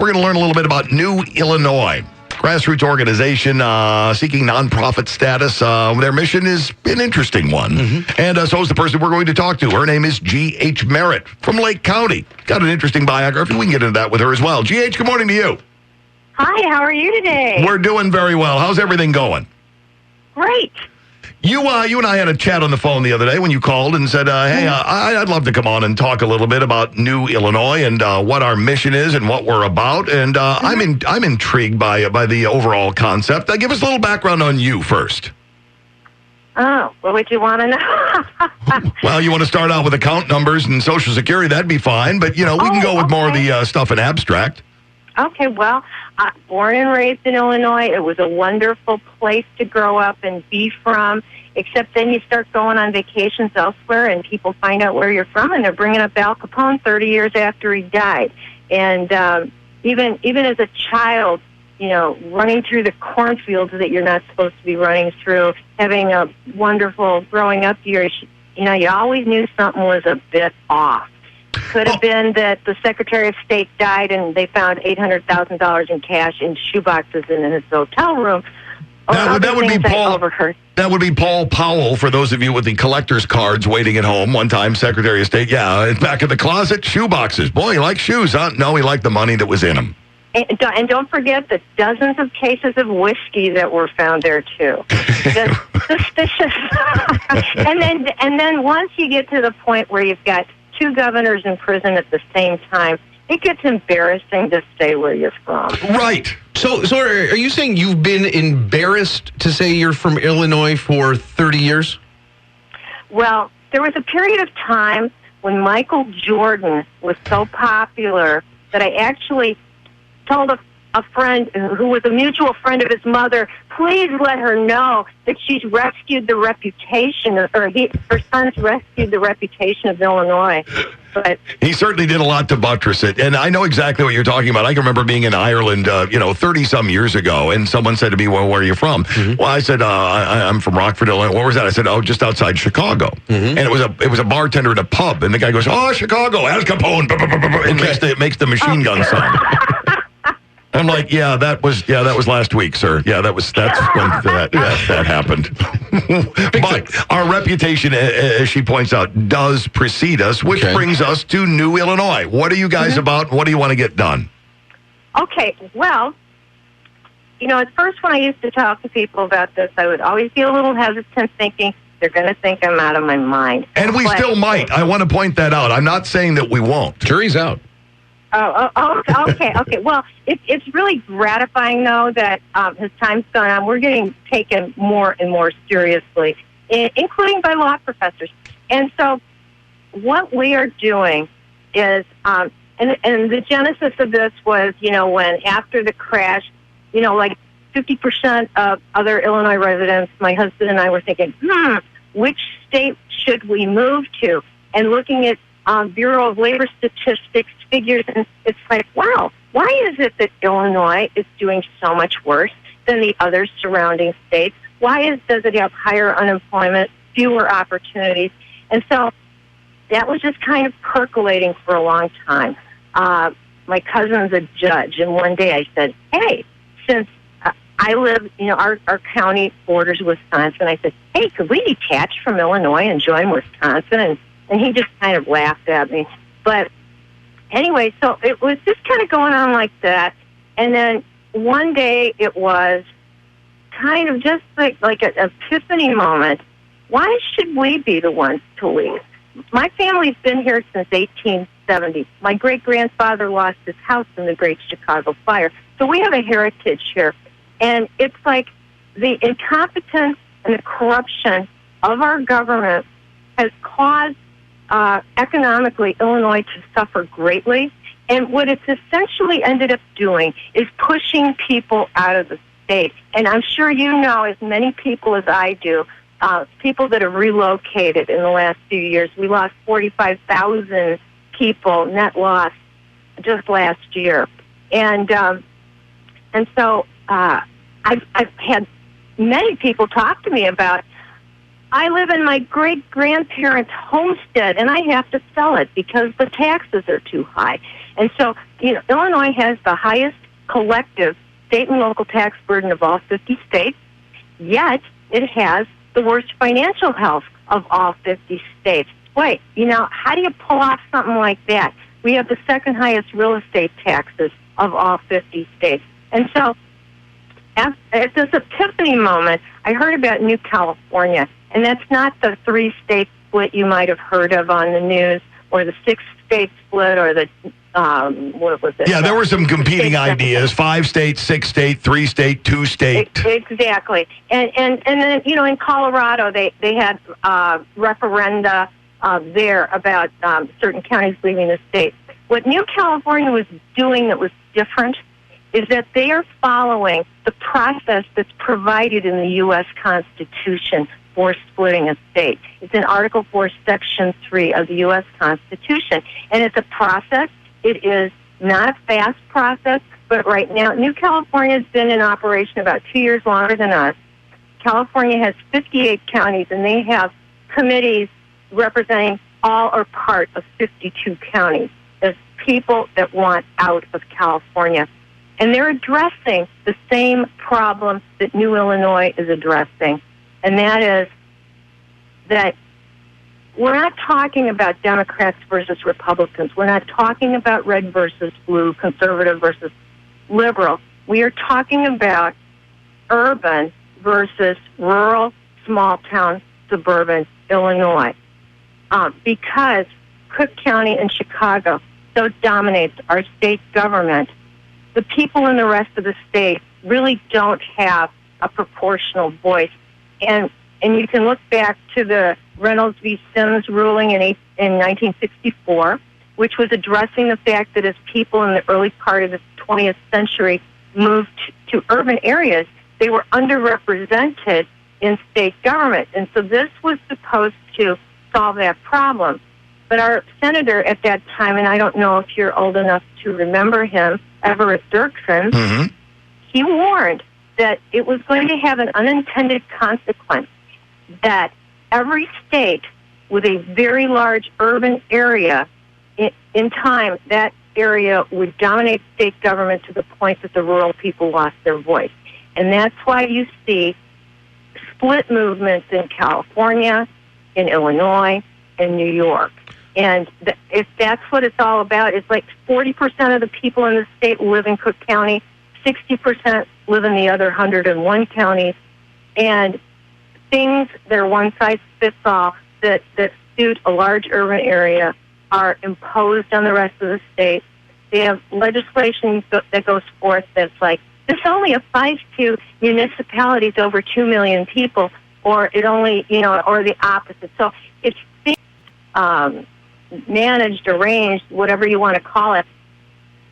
we're going to learn a little bit about New Illinois. Grassroots organization seeking nonprofit status. Their mission is an interesting one. And so is the person we're going to talk to. Her name is G.H. Merritt from Lake County. Got an interesting biography. We can get into that with her as well. G.H., good morning to you. Hi, how are you today? We're doing very well. How's everything going? Great. You and I had a chat on the phone the other day when you called and said, hey, I'd love to come on and talk a little bit about New Illinois and what our mission is and what we're about. And I'm intrigued by the overall concept. Give us a little background on you first. Oh, what would you want to know? Well, you want to start out with account numbers and Social Security, that'd be fine. But, we can go with more of the stuff in abstract. Okay, well, born and raised in Illinois. It was a wonderful place to grow up and be from, except then you start going on vacations elsewhere and people find out where you're from and they're bringing up Al Capone 30 years after he died. And even as a child, running through the cornfields that you're not supposed to be running through, having a wonderful growing up years, you always knew something was a bit off. Could have been that the Secretary of State died and they found $800,000 in cash in shoeboxes in his hotel room. That would be Paul Powell, for those of you with the collector's cards waiting at home. One time, Secretary of State, back in the closet, shoeboxes. Boy, he liked shoes, huh? No, he liked the money that was in them. And don't forget the dozens of cases of whiskey that were found there, too. Suspicious. and then once you get to the point where you've got two governors in prison at the same time, it gets embarrassing to stay where you're from. Right. So are you saying you've been embarrassed to say you're from Illinois for 30 years? Well, there was a period of time when Michael Jordan was so popular that I actually told a friend who was a mutual friend of his mother, please let her know that she's rescued the reputation, her son's rescued the reputation of Illinois. But he certainly did a lot to buttress it. And I know exactly what you're talking about. I can remember being in Ireland, 30-some years ago, and someone said to me, well, where are you from? Well, I said, I'm from Rockford, Illinois. Where was that? I said, just outside Chicago. And it was a bartender at a pub, and the guy goes, Chicago, Al Capone, and it makes the machine gun sound. I'm like, that was last week, sir. That's when that happened. But our reputation, as she points out, does precede us, which brings us to New Illinois. What are you guys about? What do you want to get done? Okay, well, at first when I used to talk to people about this, I would always be a little hesitant, thinking they're going to think I'm out of my mind. And we still might. I want to point that out. I'm not saying that we won't. Jury's out. Okay. Well, it's really gratifying, though, that as time's gone on, we're getting taken more and more seriously, including by law professors. And so what we are doing is, and the genesis of this was, when after the crash, like 50% of other Illinois residents, my husband and I were thinking, which state should we move to? And looking at Bureau of Labor Statistics figures, and it's like, wow, why is it that Illinois is doing so much worse than the other surrounding states? Does it have higher unemployment, fewer opportunities? And so that was just kind of percolating for a long time. My cousin's a judge, and one day I said, hey, since I live, our county borders Wisconsin, I said, hey, could we detach from Illinois and join Wisconsin? And he just kind of laughed at me. But anyway, so it was just kind of going on like that. And then one day it was kind of just like an epiphany moment. Why should we be the ones to leave? My family's been here since 1870. My great-grandfather lost his house in the Great Chicago Fire. So we have a heritage here. And it's like the incompetence and the corruption of our government has caused economically Illinois to suffer greatly. And what it's essentially ended up doing is pushing people out of the state. And I'm sure you know, as many people as I do, people that have relocated in the last few years. We lost 45,000 people, net loss, just last year. And so I've had many people talk to me about, I live in my great-grandparents' homestead, and I have to sell it because the taxes are too high. And so, Illinois has the highest collective state and local tax burden of all 50 states, yet it has the worst financial health of all 50 states. Wait, how do you pull off something like that? We have the second highest real estate taxes of all 50 states. And so, at this epiphany moment, I heard about New California, and that's not the 3-state split you might have heard of on the news, or the 6-state split, or the, what was it? Yeah, there were some competing ideas, 5-state, 6-state, 3-state, 2-state. Exactly. And then, in Colorado, they had referenda there about certain counties leaving the state. What New California was doing that was different is that they are following the process that's provided in the U.S. Constitution for splitting a state. It's in Article 4, Section 3 of the U.S. Constitution. And it's a process. It is not a fast process, but right now, New California has been in operation about 2 years longer than us. California has 58 counties, and they have committees representing all or part of 52 counties. There's people that want out of California. And they're addressing the same problem that New Illinois is addressing. And that is that we're not talking about Democrats versus Republicans. We're not talking about red versus blue, conservative versus liberal. We are talking about urban versus rural, small town, suburban Illinois. Because Cook County and Chicago so dominates our state government, the people in the rest of the state really don't have a proportional voice. And you can look back to the Reynolds v. Sims ruling in 1964, which was addressing the fact that as people in the early part of the 20th century moved to urban areas, they were underrepresented in state government. And so this was supposed to solve that problem. But our senator at that time, and I don't know if you're old enough to remember him, Everett Dirksen, he warned that it was going to have an unintended consequence, that every state with a very large urban area, in time, that area would dominate state government to the point that the rural people lost their voice. And that's why you see split movements in California, in Illinois, and New York. And if that's what it's all about, it's like 40% of the people in the state live in Cook County, 60% live in the other 101 counties, and things that are one-size-fits-all that suit a large urban area are imposed on the rest of the state. They have legislation that goes forth that's like, this only applies to municipalities over 2 million people, or it only, or the opposite. So it's managed, arranged, whatever you want to call it.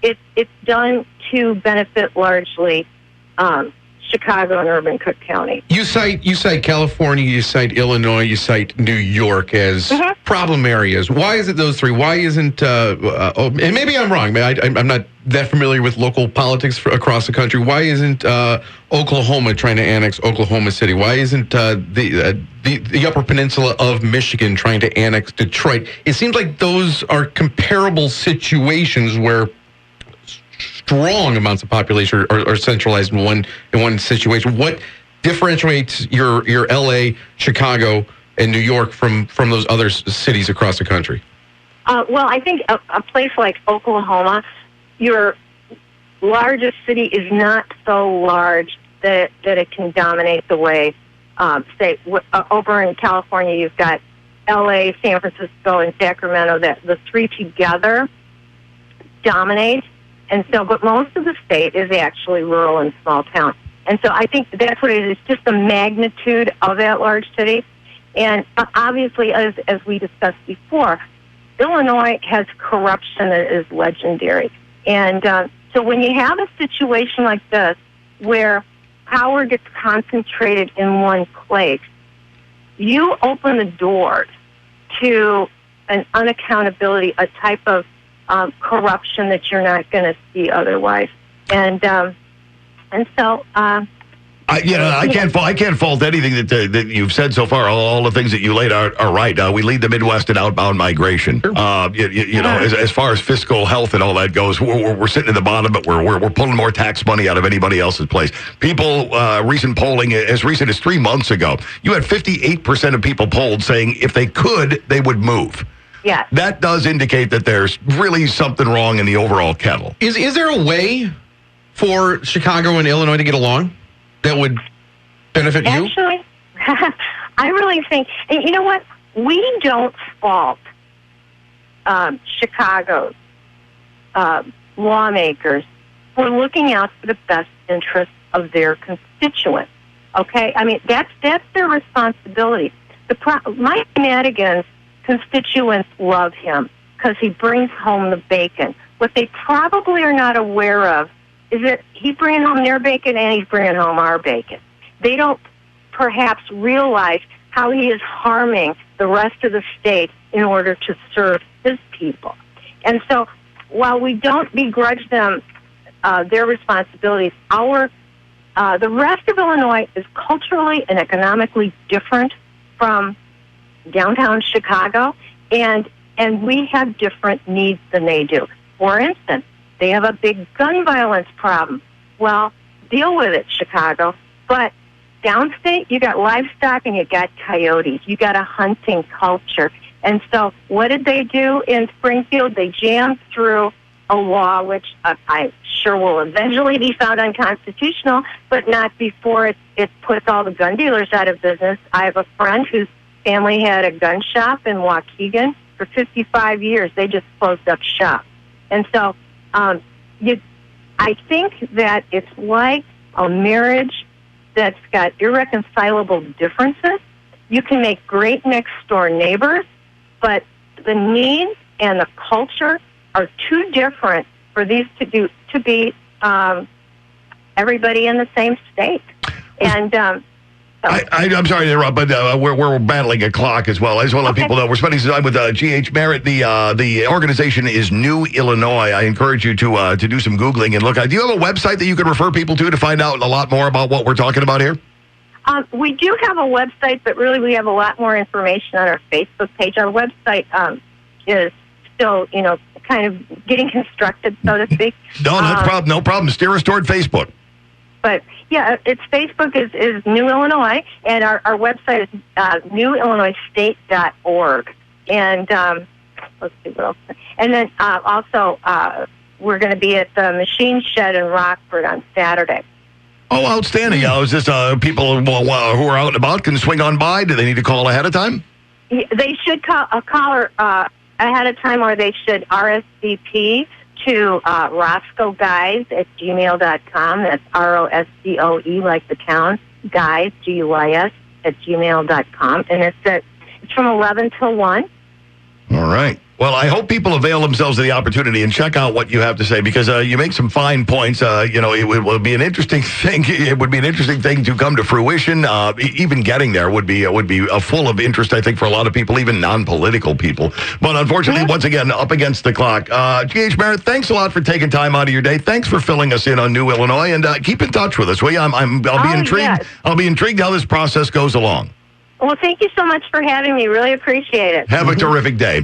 It's done to benefit largely Chicago and urban Cook County. You cite California, you cite Illinois, you cite New York as problem areas. Why is it those three? Why isn't and maybe I'm wrong. I'm not that familiar with local politics across the country. Why isn't Oklahoma trying to annex Oklahoma City? Why isn't the Upper Peninsula of Michigan trying to annex Detroit? It seems like those are comparable situations where strong amounts of population are centralized in one situation. What differentiates your LA, Chicago, and New York from those other cities across the country? Well, I think a place like Oklahoma, your largest city is not so large that it can dominate the way, say, over in California, you've got LA, San Francisco, and Sacramento, that the three together dominate. And so, but most of the state is actually rural and small town. And so I think that's what it is. It's just the magnitude of that large city. And obviously, as we discussed before, Illinois has corruption that is legendary. And so when you have a situation like this, where power gets concentrated in one place, you open the doors to an unaccountability, a type of corruption that you're not going to see otherwise. And so I can't fault anything that you've said so far. All the things that you laid out are right. We lead the Midwest in outbound migration. You know, as far as fiscal health and all that goes, we're sitting at the bottom, but we're pulling more tax money out of anybody else's place. People, recent polling, as recent as 3 months ago, you had 58% of people polled saying if they could, they would move. Yeah, that does indicate that there's really something wrong in the overall kettle. Is there a way for Chicago and Illinois to get along that would benefit you? Actually, I really think, and you know what? We don't fault Chicago's lawmakers for looking out for the best interests of their constituents. Okay? I mean, that's their responsibility. Mike Madigan's constituents love him because he brings home the bacon. What they probably are not aware of is that he's bringing home their bacon and he's bringing home our bacon. They don't perhaps realize how he is harming the rest of the state in order to serve his people. And so while we don't begrudge them their responsibilities, the rest of Illinois is culturally and economically different from downtown Chicago, and we have different needs than they do. For instance, they have a big gun violence problem. Well, deal with it, Chicago. But downstate, you got livestock and you got coyotes. You got a hunting culture. And so what did they do in Springfield? They jammed through a law which I'm sure will eventually be found unconstitutional, but not before it puts all the gun dealers out of business. I have a friend whose family had a gun shop in Waukegan for 55 years. They just closed up shop. And so I think that it's like a marriage that's got irreconcilable differences. You can make great next-door neighbors, but the needs and the culture are too different for these to be everybody in the same state. And I'm sorry to interrupt, but we're battling a clock as well. I just want to let people know we're spending some time with G.H. Merritt. The organization is New Illinois. I encourage you to do some Googling and look. Do you have a website that you can refer people to find out a lot more about what we're talking about here? We do have a website, but really we have a lot more information on our Facebook page. Our website is still, kind of getting constructed, so to speak. No problem. Steer us toward Facebook. But yeah, its Facebook is New Illinois, and our website is newillinoisstate.org. And let's see what else. And then also we're going to be at the Machine Shed in Rockford on Saturday. Oh, outstanding! Is this people who are out and about can swing on by? Do they need to call ahead of time? Yeah, they should call ahead of time, or they should RSVP to roscoeguys@gmail.com. That's ROSCOE, like the town, guys, GUIS, @gmail.com. And it's from 11 till 1. All right. Well, I hope people avail themselves of the opportunity and check out what you have to say, because you make some fine points. It will be an interesting thing. It would be an interesting thing to come to fruition. Even getting there would be full of interest, I think, for a lot of people, even non-political people. But unfortunately, once again, up against the clock. G.H. Merritt, thanks a lot for taking time out of your day. Thanks for filling us in on New Illinois, and keep in touch with us, will you? I'll be intrigued. Yes. I'll be intrigued how this process goes along. Well, thank you so much for having me. Really appreciate it. Have a terrific day.